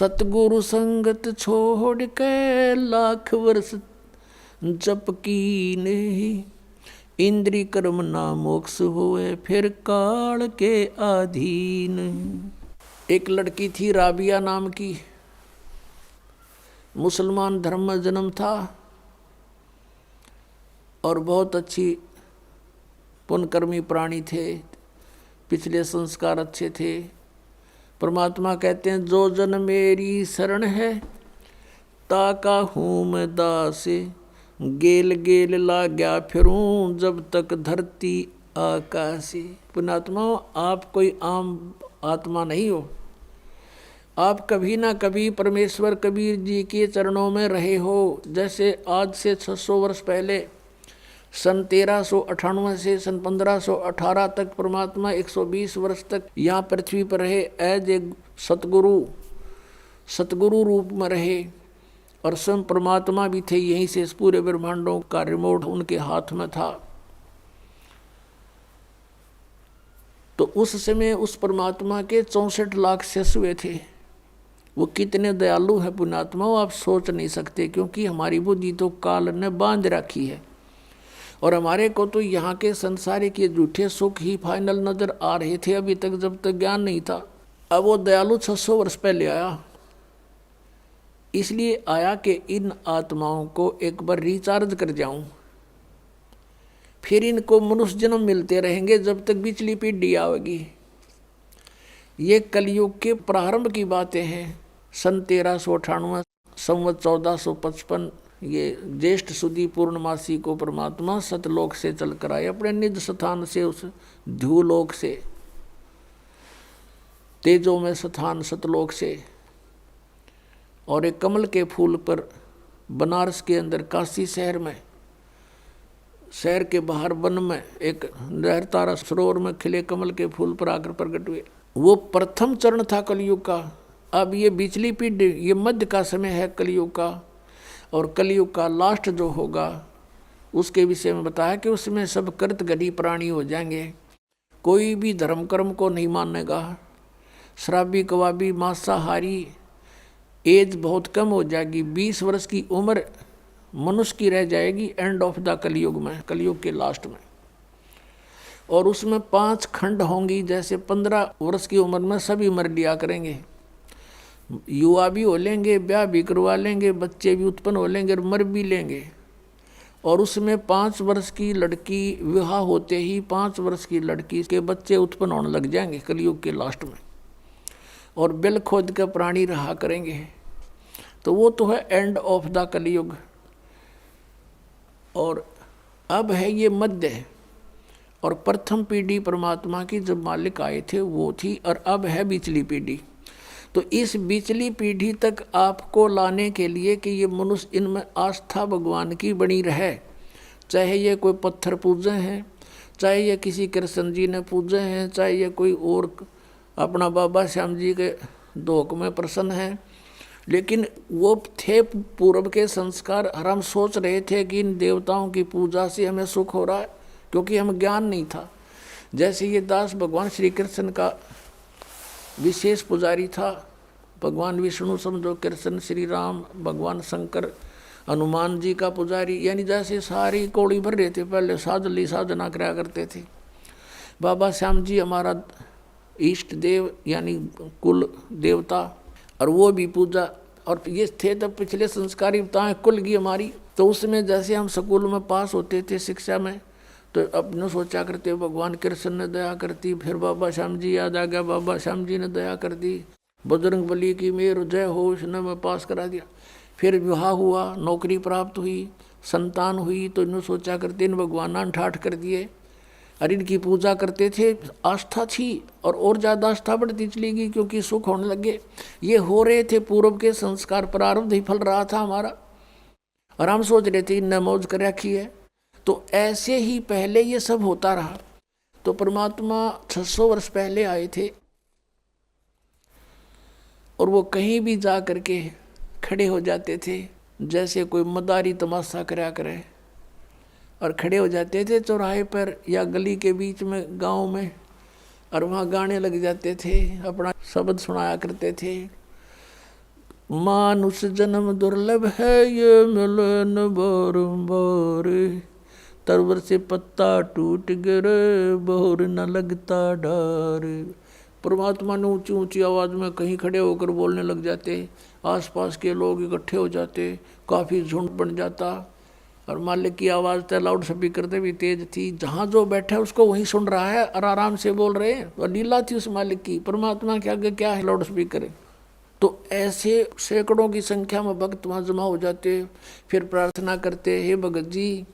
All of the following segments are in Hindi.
सतगुरु संगत छोड़ के लाख वर्ष जप कीने, इंद्री कर्म ना मोक्ष होए फिर काल के अधीन। एक लड़की थी राबिया नाम की, मुसलमान धर्म में जन्म था और बहुत अच्छी पुण्यकर्मी प्राणी थे, पिछले संस्कार अच्छे थे। परमात्मा कहते हैं जो जन मेरी शरण है ताका हूँ मैं दास, गेल गेल लाग्या फिरूं जब तक धरती आकाशी। पुण्यात्मा, आप कोई आम आत्मा नहीं हो, आप कभी ना कभी परमेश्वर कबीर जी के चरणों में रहे हो। जैसे आज से 600 वर्ष पहले सन 1398 से सन 1518 तक परमात्मा 120 वर्ष तक यहाँ पृथ्वी पर रहे, एज ए सतगुरु रूप में रहे और स्वयं परमात्मा भी थे। यहीं से इस पूरे ब्रह्मांडों का रिमोट उनके हाथ में था। तो उस समय उस परमात्मा के 64 लाख शिष्य हुए थे। वो कितने दयालु है पुण्यात्मा, आप सोच नहीं सकते, क्योंकि हमारी बुद्धि तो काल ने बांध रखी है और हमारे को तो यहाँ के संसारिक के झूठे सुख ही फाइनल नजर आ रहे थे अभी तक, जब तक ज्ञान नहीं था। अब वो दयालु 600 वर्ष पहले आया, इसलिए आया कि इन आत्माओं को एक बार रिचार्ज कर जाऊं, फिर इनको मनुष्य जन्म मिलते रहेंगे जब तक पिछली पीढ़ी आएगी। ये कलयुग के प्रारंभ की बातें हैं। सन 1398 संवत 1455 ये ज्येष्ठ सुदी पूर्णमासी को परमात्मा सतलोक से चल कर आए, अपने निज स्थान से, उस ध्युलोक से, तेजों में स्थान सतलोक से। और एक कमल के फूल पर बनारस के अंदर काशी शहर में, शहर के बाहर वन में एक लहरतारा सरोवर में खिले कमल के फूल पर आकर प्रकट हुए। वो प्रथम चरण था कलयुग का। अब ये बिचली पीढ़ी, ये मध्य का समय है कलयुग का, और कलयुग का लास्ट जो होगा उसके विषय में बताया कि उसमें सब कृत गढ़ी प्राणी हो जाएंगे। कोई भी धर्म कर्म को नहीं मानेगा, शराबी कबाबी मांसाहारी, एज बहुत कम हो जाएगी, 20 वर्ष की उम्र मनुष्य की रह जाएगी एंड ऑफ द कलयुग में, कलयुग के लास्ट में। और उसमें 5 खंड होंगी, जैसे 15 वर्ष की उम्र में सभी मर लिया करेंगे, युवा भी हो लेंगे, ब्याह भी करवा लेंगे, बच्चे भी उत्पन्न हो लेंगे और मर भी लेंगे। और उसमें 5 वर्ष की लड़की विवाह होते ही 5 वर्ष की लड़की के बच्चे उत्पन्न होने लग जाएंगे कलयुग के लास्ट में, और बिल खोद के प्राणी रहा करेंगे। तो वो तो है एंड ऑफ द कलयुग। और अब है ये मध्य, और प्रथम पीढ़ी परमात्मा की जब मालिक आए थे वो थी, और अब है बिचली पीढ़ी। तो इस बिचली पीढ़ी तक आपको लाने के लिए कि ये मनुष्य इनमें आस्था भगवान की बनी रहे, चाहे ये कोई पत्थर पूजे हैं, चाहे ये किसी कृष्ण जी ने पूजे हैं, चाहे ये कोई और अपना बाबा श्याम जी के धोख में प्रसन्न है, लेकिन वो थे पूर्व के संस्कार। और हम सोच रहे थे कि इन देवताओं की पूजा से हमें सुख हो रहा है, क्योंकि हमें ज्ञान नहीं था। जैसे ये दास भगवान श्री कृष्ण का विशेष पुजारी था, भगवान विष्णु समझो, कृष्ण श्री राम, भगवान शंकर, हनुमान जी का पुजारी, यानी जैसे सारी कौड़ी भर रहे थे। पहले साधली साधना कराया करते थे। बाबा श्याम जी हमारा इष्ट देव यानी कुल देवता, और वो भी पूजा। और ये थे तब पिछले संस्कारी बताएं कुल की हमारी। तो उसमें जैसे हम स्कूल में पास होते थे शिक्षा में, तो अपने सोचा करते भगवान कृष्ण ने दया करती, फिर बाबा श्याम जी याद आ गया, बाबा श्याम जी ने दया कर दी, बजरंग बली की मेर जय हो, उसने मैं पास करा दिया। फिर विवाह हुआ, नौकरी प्राप्त हुई, संतान हुई, तो इन्होंने सोचा करते इन भगवान ठाठ कर दिए, और इनकी पूजा करते थे। आस्था थी और ज़्यादा आस्था बढ़ती चली गई, क्योंकि सुख होने लगे। ये हो रहे थे पूर्व के संस्कार, प्रारब्ध ही फल रहा था हमारा, और हम सोच रहे थे इनने मौज कर रखी है। तो ऐसे ही पहले ये सब होता रहा। तो परमात्मा 600 वर्ष पहले आए थे, और वो कहीं भी जा करके खड़े हो जाते थे, जैसे कोई मदारी तमाशा कराया करे, और खड़े हो जाते थे चौराहे पर या गली के बीच में गांव में, और वहाँ गाने लग जाते थे, अपना शब्द सुनाया करते थे। मानुष जन्म दुर्लभ है ये मिले न बारंबार, तरवर से पत्ता टूट गिरे बहुर न लगता डार। परमात्मा ने ऊंची ऊंची आवाज़ में कहीं खड़े होकर बोलने लग जाते, आसपास के लोग इकट्ठे हो जाते, काफ़ी झुंड बन जाता। और मालिक की आवाज़ तो लाउड स्पीकर से भी तेज थी, जहाँ जो बैठा है उसको वहीं सुन रहा है और आराम से बोल रहे हैं। और लीला थी उस मालिक की, परमात्मा के आगे क्या है लाउड स्पीकर। तो ऐसे सैकड़ों की संख्या में भक्त वहाँ जमा हो जाते, फिर प्रार्थना करते, हे भगत जी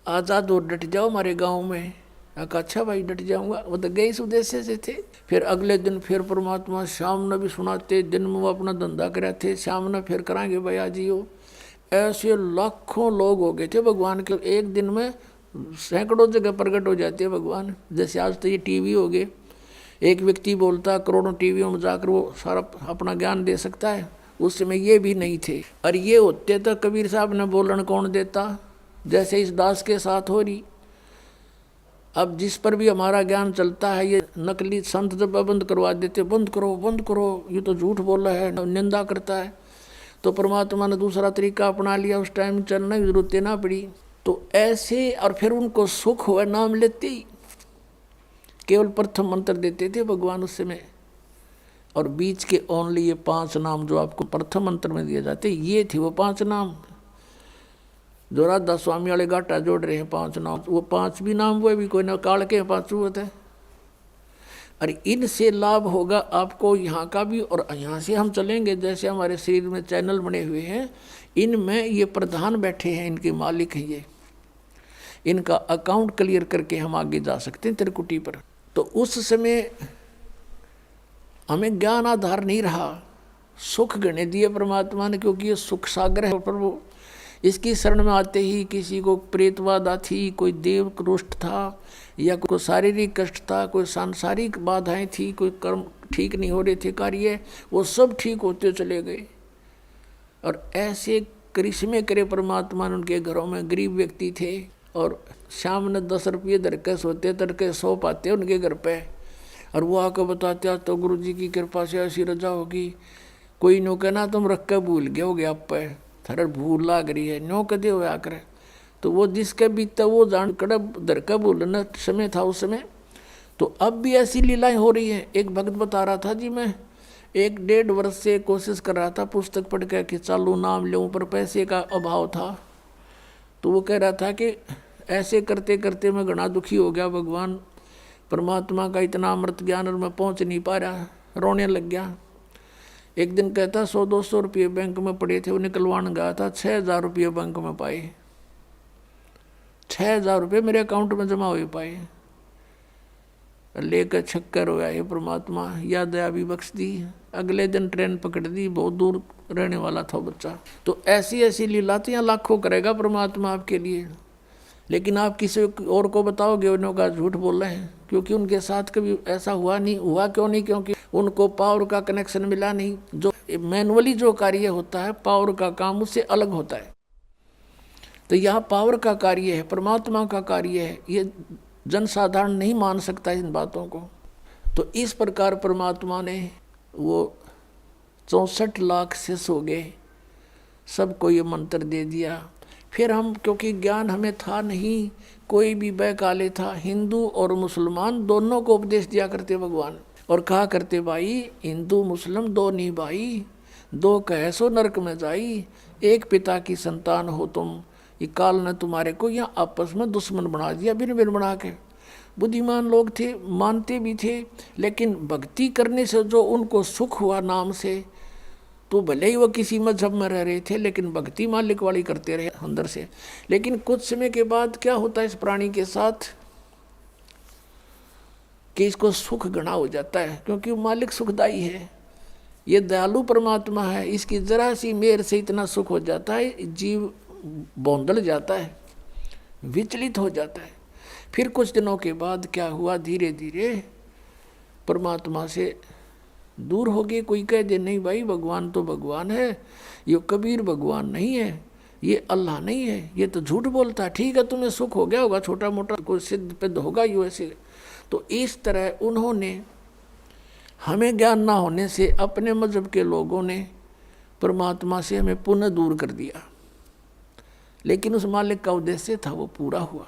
आज़ाद और डट जाओ हमारे गाँव में। अच्छा भाई डट जाऊंगा, वो तो गए इस उद्देश्य से थे। फिर अगले दिन फिर परमात्मा शाम ने भी सुनाते, दिन में वो अपना धंधा करे थे, शाम ने फिर कराएंगे भैया जी हो। ऐसे लाखों लोग हो गए थे भगवान के, एक दिन में सैकड़ों जगह प्रकट हो जाते हैं भगवान। जैसे आज तो ये टीवी हो गए, एक व्यक्ति बोलता करोड़ों टीवियों में जाकर वो सारा अपना ज्ञान दे सकता है। उस समय ये भी नहीं थे, और ये होते तो कबीर साहब ने बोलन कौन देता, जैसे इस दास के साथ हो रही। अब जिस पर भी हमारा ज्ञान चलता है, ये नकली संत जब बंद करवा देते, बंद करो ये तो झूठ बोल रहा है, निंदा करता है। तो परमात्मा ने दूसरा तरीका अपना लिया, उस टाइम चलने की जरूरत ना पड़ी। तो ऐसे, और फिर उनको सुख हुआ नाम लेते ही, केवल प्रथम मंत्र देते थे भगवान उस समय, और बीच के ओनली ये 5 नाम जो आपको प्रथम मंत्र में दिए जाते, ये थे वो 5 नाम जो राधा स्वामी वाले घाटा जोड़ रहे हैं। 5 नाम, वो 5 भी नाम वो भी कोई ना काल के 5 होते हैं। और इनसे लाभ होगा आपको यहाँ का भी, और यहाँ से हम चलेंगे जैसे हमारे शरीर में चैनल बने हुए हैं, इनमें ये प्रधान बैठे हैं, इनके मालिक हैं ये, इनका अकाउंट क्लियर करके हम आगे जा सकते हैं त्रिकुटी पर। तो उस समय हमें ज्ञान आधार नहीं रहा, सुख गणे दिए परमात्मा ने, क्योंकि ये सुख सागर है प्रभु। इसकी शरण में आते ही किसी को प्रेतबाधा थी, कोई देव रुष्ट था, या कोई शारीरिक कष्ट था, कोई सांसारिक बाधाएं थी, कोई कर्म ठीक नहीं हो रहे थे कार्य, वो सब ठीक होते चले गए। और ऐसे करिश्मे करे परमात्मा ने। उनके घरों में गरीब व्यक्ति थे, और शाम ने 10 रुपये धरके सोते, तड़के सो पाते उनके घर पे, और वो आकर बताते तो गुरु जी की कृपा से ऐसी रजा होगी। कोई नो कहना तुम रख के भूल गए हो गया, आप पे थर भूल लाग रही है, नो कदे हो आकर। तो वो जिसके बीतता वो जान कड़ब दर का भूलना समय था उस समय। तो अब भी ऐसी लीलाएं हो रही हैं। एक भक्त बता रहा था जी, मैं 1-1.5 वर्ष से कोशिश कर रहा था पुस्तक पढ़ के कि चालू नाम लूँ, पर पैसे का अभाव था। तो वो कह रहा था कि ऐसे करते करते मैं घना दुखी हो गया, भगवान परमात्मा का इतना अमृत ज्ञान और मैं पहुँच नहीं पा रहा, रोने लग गया। एक दिन कहता 100-200 रुपये बैंक में पड़े थे, वो निकलवाने गया था, 6,000 रुपये बैंक में पाए, 6,000 रुपये मेरे अकाउंट में जमा हुए पाए। लेकर छक्कर हो ये परमात्मा, या दया भी बख्श दी। अगले दिन ट्रेन पकड़ दी, बहुत दूर रहने वाला था बच्चा। तो ऐसी ऐसी लीलातियाँ लाखों करेगा परमात्मा आपके लिए, लेकिन आप किसी और को बताओगे उनका झूठ बोल रहे हैं, क्योंकि उनके साथ कभी ऐसा हुआ नहीं। हुआ क्यों नहीं? क्योंकि उनको पावर का कनेक्शन मिला नहीं। जो मैनुअली जो कार्य होता है, पावर का काम उससे अलग होता है। तो यह पावर का कार्य है, परमात्मा का कार्य है, ये जनसाधारण नहीं मान सकता इन बातों को। तो इस प्रकार परमात्मा ने वो 64 लाख शिष्य हो गए, सबको ये मंत्र दे दिया। फिर हम, क्योंकि ज्ञान हमें था नहीं, कोई भी बैकाले था, हिंदू और मुसलमान दोनों को उपदेश दिया करते भगवान, और कहा करते भाई हिंदू मुस्लिम दो नहीं भाई, 2 कहे सो नरक में जाई, एक पिता की संतान हो तुम, ये काल ने तुम्हारे को यहाँ आपस में दुश्मन बना दिया, भिन्न भिन्न बना के। बुद्धिमान लोग थे, मानते भी थे, लेकिन भक्ति करने से जो उनको सुख हुआ नाम से, तो भले ही वो किसी मजहब में रह रहे थे, लेकिन भक्ति मालिक वाली करते रहे अंदर से। लेकिन कुछ समय के बाद क्या होता है इस प्राणी के साथ कि इसको सुख घना हो जाता है, क्योंकि वो मालिक सुखदाई है, ये दयालु परमात्मा है। इसकी जरा सी मेहर से इतना सुख हो जाता है, जीव बौंदल जाता है, विचलित हो जाता है। फिर कुछ दिनों के बाद क्या हुआ, धीरे धीरे परमात्मा से दूर हो गए। कोई कह दे नहीं भाई भगवान तो भगवान है, ये कबीर भगवान नहीं है, ये अल्लाह नहीं है, ये तो झूठ बोलता है। ठीक है तुम्हें सुख हो गया होगा, छोटा मोटा कोई सिद्ध पिद्ध होगा ही वैसे। तो इस तरह उन्होंने, हमें ज्ञान ना होने से अपने मजहब के लोगों ने परमात्मा से हमें पुनः दूर कर दिया, लेकिन उस मालिक का उद्देश्य था वो पूरा हुआ।